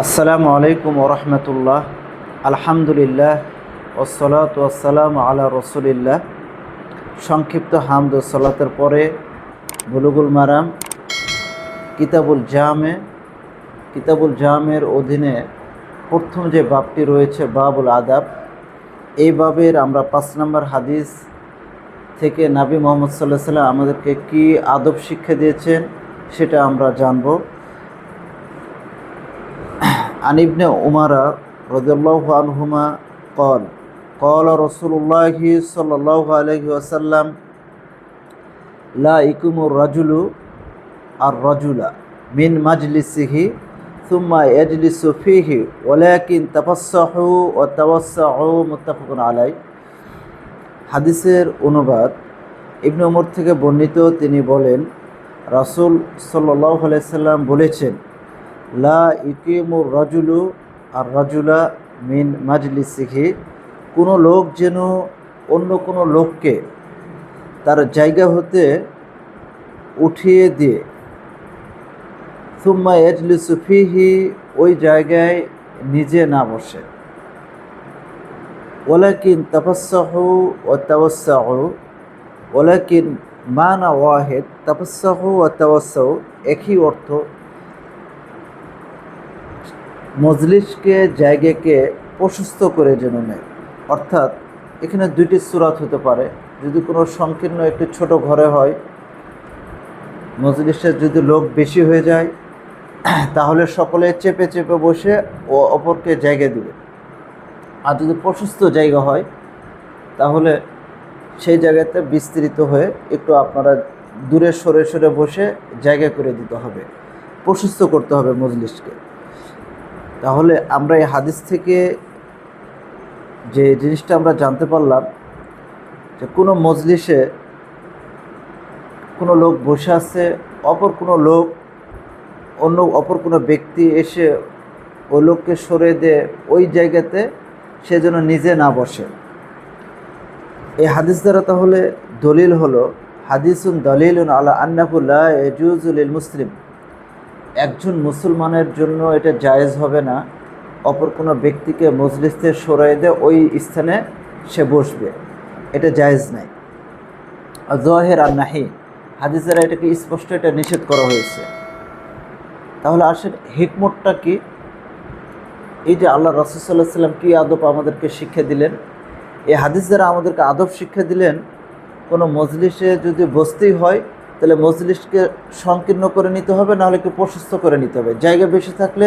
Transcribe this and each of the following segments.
আসসালামু আলাইকুম ওরহমতুল্লাহ। আলহামদুলিল্লাহ ওসসালাতু ওয়াসসালামু আলা রসুলিল্লাহ। সংক্ষিপ্ত হামদ ও সালাতের পরে বুলুগুল মারাম কিতাবুল জামের অধীনে প্রথম যে বাবটি রয়েছে বাবুল আদাব, এই বাবের আমরা 5 নম্বর হাদিস থেকে নবী মুহাম্মদ সাল্লাল্লাহু আলাইহি ওয়াসাল্লাম আমাদেরকে কি আদব শিক্ষা দিয়েছেন সেটা আমরা জানব। عن ابن عمر رضي الله عنهما قال قال رسول الله صلى الله عليه وسلم لا يقوم الرجل من مجلسه ثم يجلس فيه ولكن تفسحوا وتوسعوا متفق عليه। হাদিসের অনুবাদ ইবনে উমর থেকে বর্ণিত, তিনি বলেন রাসূল সাল্লাল্লাহু আলাইহি সাল্লাম বলেছেন, লা ইকিমুর রাজুলু আর রাজুলা মিন মাজলিসিহি, কোনো লোক যেন অন্য কোনো লোককে তার জায়গা হতে উঠিয়ে দিয়ে সুম্মা ইয়াজলিসু ফিহি, ওই জায়গায় নিজে না বসে। ওয়ালাকিন তাফাসসাহু ওয়া তাওয়াসসাউ, ওয়ালাকিন মানা ওয়াহিদ, তাফাসসাহু ওয়া তাওয়াসসাউ একই অর্থ। মজলিসকে জায়গাকে প্রশস্ত করে যেন নেয়, অর্থাৎ এখানে দুইটি সূরাত হতে পারে। যদি কোনো সংকীর্ণ একটি ছোট ঘরে হয়, মজলিসে যদি লোক বেশি হয়ে যায় তাহলে সকলে চেপে চেপে বসে ও অপরকে জায়গা দিবে। আর যদি প্রশস্ত জায়গা হয় তাহলে সেই জায়গাতে বিস্তৃত হয়ে একটু আপনারা দূরে সরে সরে বসে জায়গা করে দিতে হবে, প্রশস্ত করতে হবে মজলিসকে। তাহলে আমরা এই হাদিস থেকে যে জিনিসটা আমরা জানতে পারলাম যে কোনো মজলিসে কোনো লোক বসে আছে, অপর কোনো ব্যক্তি এসে ওই লোককে সরে দিয়ে ওই জায়গাতে সে যেন নিজে না বসে। এই হাদিস দ্বারা তাহলে দলিল হলো হাদিসুন দলিলুন আলা আন্নাহু লা ইয়াজুজু লিল মুসলিম, একজন মুসলমানের জন্য এটা জায়েজ হবে না অপর কোনো ব্যক্তিকে মজলিসে সরাই দিয়ে ওই স্থানে সে বসবে, এটা জায়েজ নাই। যাহির আর নাহি, হাদিসেরা এটাকে স্পষ্ট এটা নিষেধ করা হয়েছে। তাহলে আসেন হিকমতটা কি? এই যে আল্লাহ রাসূল সাল্লাল্লাহু আলাইহি ওয়াসাল্লাম কি আদব আমাদেরকে শিক্ষা দিলেন, এই হাদিস দ্বারা আমাদেরকে আদব শিক্ষা দিলেন। কোনো মজলিসে যদি বসতেই হয় তাহলে মজলিসকে সংকীর্ণ করে নিতে হবে, নাহলে কি প্রশস্ত করে নিতে হবে। জায়গা বেশি থাকলে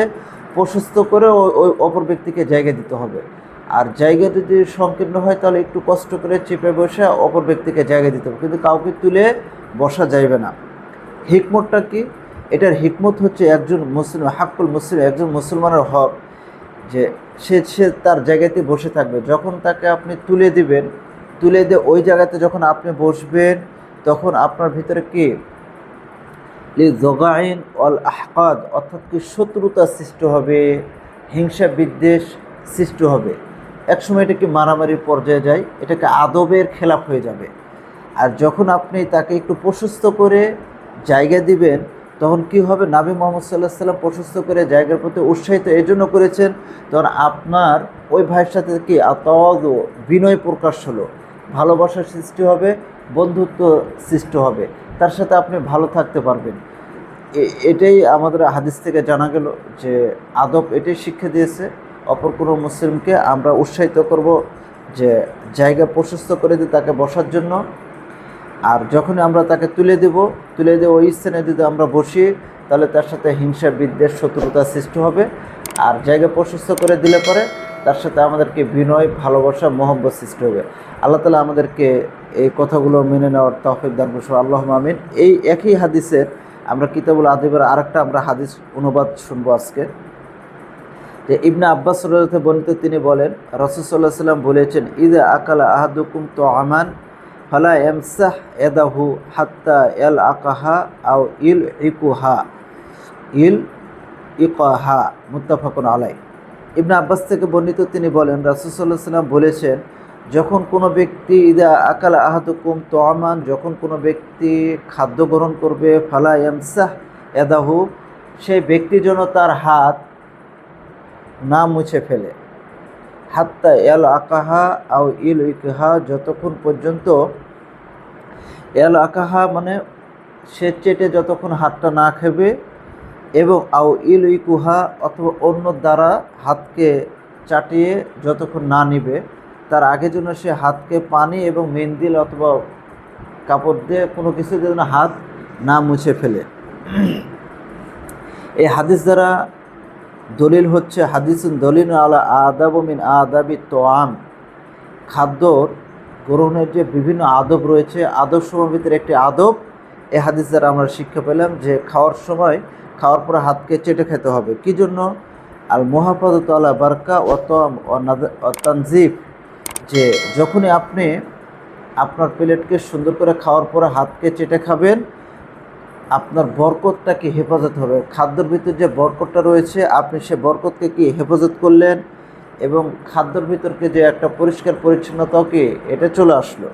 প্রশস্ত করে ওই অপর ব্যক্তিকে জায়গা দিতে হবে। আর জায়গা যদি সংকীর্ণ হয় তাহলে একটু কষ্ট করে চেপে বসে অপর ব্যক্তিকে জায়গা দিতে হবে, কিন্তু কাউকে তুলে বসা যাইবে না। হিকমতটা কি? এটার হিকমত হচ্ছে একজন মুসলিম, হাক্কুল মুসলিম, একজন মুসলমানের হক যে সে তার জায়গাতে বসে থাকবে। যখন তাকে আপনি তুলে দিয়ে ওই জায়গাতে যখন আপনি বসবেন তখন আপনার ভিতরে কি লিযগাইন ওয়াল আহকাদ, অর্থাৎ কি শত্রুতা সৃষ্টি হবে, হিংসা বিদ্বেষ সৃষ্টি হবে। একসময় এটা কি মারামারির পর্যায়ে যায়, এটাকে আদবের খেলাফ হয়ে যাবে। আর যখন আপনি তাকে একটু প্রশস্ত করে জায়গা দিবেন তখন কি হবে, নবী মুহাম্মদ সাল্লাল্লাহু আলাইহি ওয়াসাল্লাম প্রশস্ত করে জায়গার প্রতি উৎসাহিত এই জন্য করেছেন, তখন আপনার ওই ভাইয়ের সাথে কি আতাওয়াদু, বিনয় প্রকাশ হলো, ভালোবাসার সৃষ্টি হবে, বন্ধুত্ব সৃষ্টি হবে, তার সাথে আপনি ভালো থাকতে পারবেন। এটাই আমাদের হাদিস থেকে জানা গেল যে আদব এটাই শিক্ষা দিয়েছে। অপর কোনো মুসলিমকে আমরা উৎসাহিত করব যে জায়গা প্রশস্ত করে দিয়ে তাকে বসার জন্য। আর যখন আমরা তাকে তুলে দেব ওই স্থানে যদি আমরা বসি তাহলে তার সাথে হিংসা বিদ্বেষ শত্রুতা সৃষ্টি হবে। আর জায়গা প্রশস্ত করে দিলে পরে তার সাথে আমাদেরকে বিনয়, ভালোবাসা, মহব্বত সৃষ্টি হবে। আল্লাহ তাআলা আমাদেরকে এই কথাগুলো মেনে নেওয়ার তৌফিক দান করুন, আল্লাহুম্মা আমিন। এই একই হাদিসের আমরা কিতাবুল আদবের আরেকটা আমরা হাদিস অনুবাদ শুনবো আজকে। যে ইবনে আব্বাস রাদিয়াল্লাহু আনহু বর্ণিত, তিনি বলেন রাসূল সাল্লাল্লাহু আলাইহি ওয়াসাল্লাম বলেছেন, ইযা আকালা আহাদুকুম তুআমান ফালা ইয়ামসাহ ইয়াদাহু হাত্তা ইয়ালআকাহা আও ইলইকাহা মুত্তাফাকুন আলাইহি। ইবনে আব্বাস থেকে বর্ণিত, তিনি বলেন রাসূল সাল্লাল্লাহু আলাইহি ওয়াসাল্লাম বলেছেন, যখন কোনো ব্যক্তি ইদা আকালা আহাদুকুম তুআমান, যখন কোনো ব্যক্তি খাদ্য গ্রহণ করবে, ফালা ইয়ামসাহ ইয়াদাহু, সেই ব্যক্তি যেন তার হাত না মুছে ফেলে। হাত্তা এল আকাহা আও ইল ইকহা, যতক্ষণ পর্যন্ত, এল আকাহা মানে সে চেটে যতক্ষণ হাতটা না খাবে, এবং আও ইল ইকুহা অথবা অন্য দ্বারা হাতকে চাটিয়ে যতক্ষণ না নিবে, তার আগে জন্য সে হাতকে পানি এবং মেন্দিল অথবা কাপড় দিয়ে কোনো কিছু যেন হাত না মুছে ফেলে। এই হাদিস দ্বারা দলিল হচ্ছে হাদিসুন দলিল আলা আদাব মিন আদাবি তোয়াম, খাদ্যর গ্রহণের যে বিভিন্ন আদব রয়েছে, আদব সমূহের ভিতরে একটি আদব এই হাদিস দ্বারা আমরা শিক্ষা পেলাম যে খাওয়ার সময়, খাওয়ার পরে হাতকে চেটে খেতে হবে। কি জন্য? আল মুহাফাজাতু আলা বারকা ও তোয়াম ও তানজিফ, যে যখনই আপনি আপনার প্লেটকে সুন্দর করে খাওয়ার পরে হাতকে চেটে খাবেন, আপনার বরকতটাকে হেফাজত হবে। খাদ্যর ভিতর যে বরকতটা রয়েছে, আপনি সে বরকতকে কি হেফাজত করলেন, এবং খাদ্যর ভিতরকে যে একটা পরিষ্কার পরিচ্ছন্নতাও কি এটা চলে আসলো।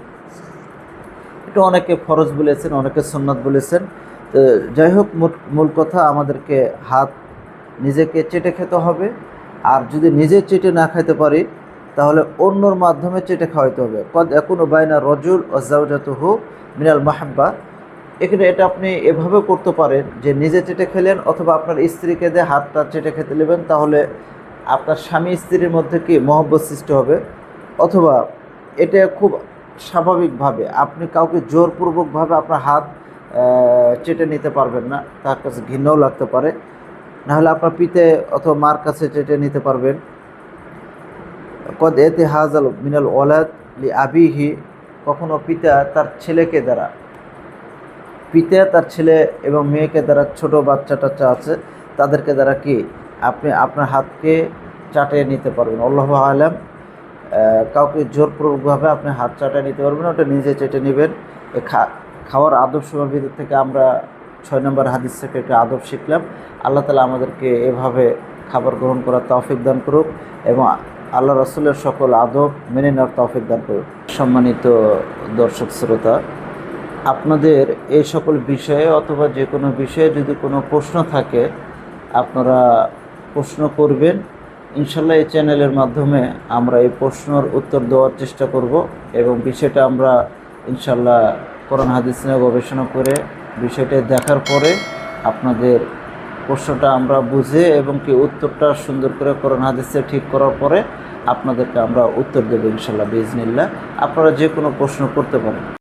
এটা অনেকে ফরজ বলেছেন, অনেকে সুন্নাত বলেছেন। তো যাই হোক, মূল কথা আমাদেরকে হাত নিজেকে চেটে খেতে হবে। আর যদি নিজে চেটে না খাইতে পারি, তাহলে অন্যর মাধ্যমে চেটে খাওয়াইতে হবে। কদ একুনু বাইনা রজুল ও জাওজাতুহু মিনাল মাহাব্বা, এখানে এটা আপনি এভাবে করতে পারেন যে নিজে চেটে খেলেন, অথবা আপনার স্ত্রীকে দিয়ে হাতটা চেটে খেতে নেবেন, তাহলে আপনার স্বামী স্ত্রীর মধ্যে কি মহব্বত সৃষ্টি হবে। অথবা এটা খুব স্বাভাবিকভাবে, আপনি কাউকে জোরপূর্বকভাবে আপনার হাত চেটে নিতে পারবেন না, তার কাছে ঘৃণাও লাগতে পারে। নাহলে আপনার পিতে অথবা মার কাছে চেটে নিতে পারবেন। কদ এতে হাজাল মিনাল ওলাদ লি আবিহি, কখনো পিতা তার ছেলেকে দ্বারা, পিতা তার ছেলে এবং মেয়েকে দ্বারা, ছোট বাচ্চা টাচ্চা আছে তাদেরকে দ্বারা কি আপনি আপনার হাতকে চাটিয়ে নিতে পারবেন। আল্লাহু আলাম, কাউকে জোরপূর্বকভাবে আপনি হাত চাটিয়ে নিতে পারবেন, ওটা নিজে চেটে নেবেন। খাওয়ার আদব সমূহের ভিতর থেকে আমরা 6 নম্বর হাদিস থেকে একটা আদব শিখলাম। আল্লাহ তাআলা আমাদেরকে এভাবে খাবার গ্রহণ করার তৌফিক দান করুক, এবং আল্লাহ রাসূলের সকল আদব মেনে নেওয়ার তৌফিক দান করুক। সম্মানিত দর্শক শ্রোতা, আপনাদের এই সকল বিষয়ে অথবা যে কোনো বিষয়ে যদি কোনো প্রশ্ন থাকে, আপনারা প্রশ্ন করবেন। ইনশাল্লাহ এই চ্যানেলের মাধ্যমে আমরা এই প্রশ্নের উত্তর দেওয়ার চেষ্টা করব, এবং বিষয়টা আমরা ইনশাল্লাহ কোরআন হাদিস নিয়ে গবেষণা করে বিষয়টা দেখার পরে আপনাদের প্রশ্নটা আমরা বুঝে এবং কি উত্তরটা সুন্দর করে কোরআন হাদিসে ঠিক করার পরে আপনাদেরকে আমরা উত্তর দেবো ইনশাল্লাহ বিইজনিল্লাহ। আপনারা যে কোনো প্রশ্ন করতে পারেন।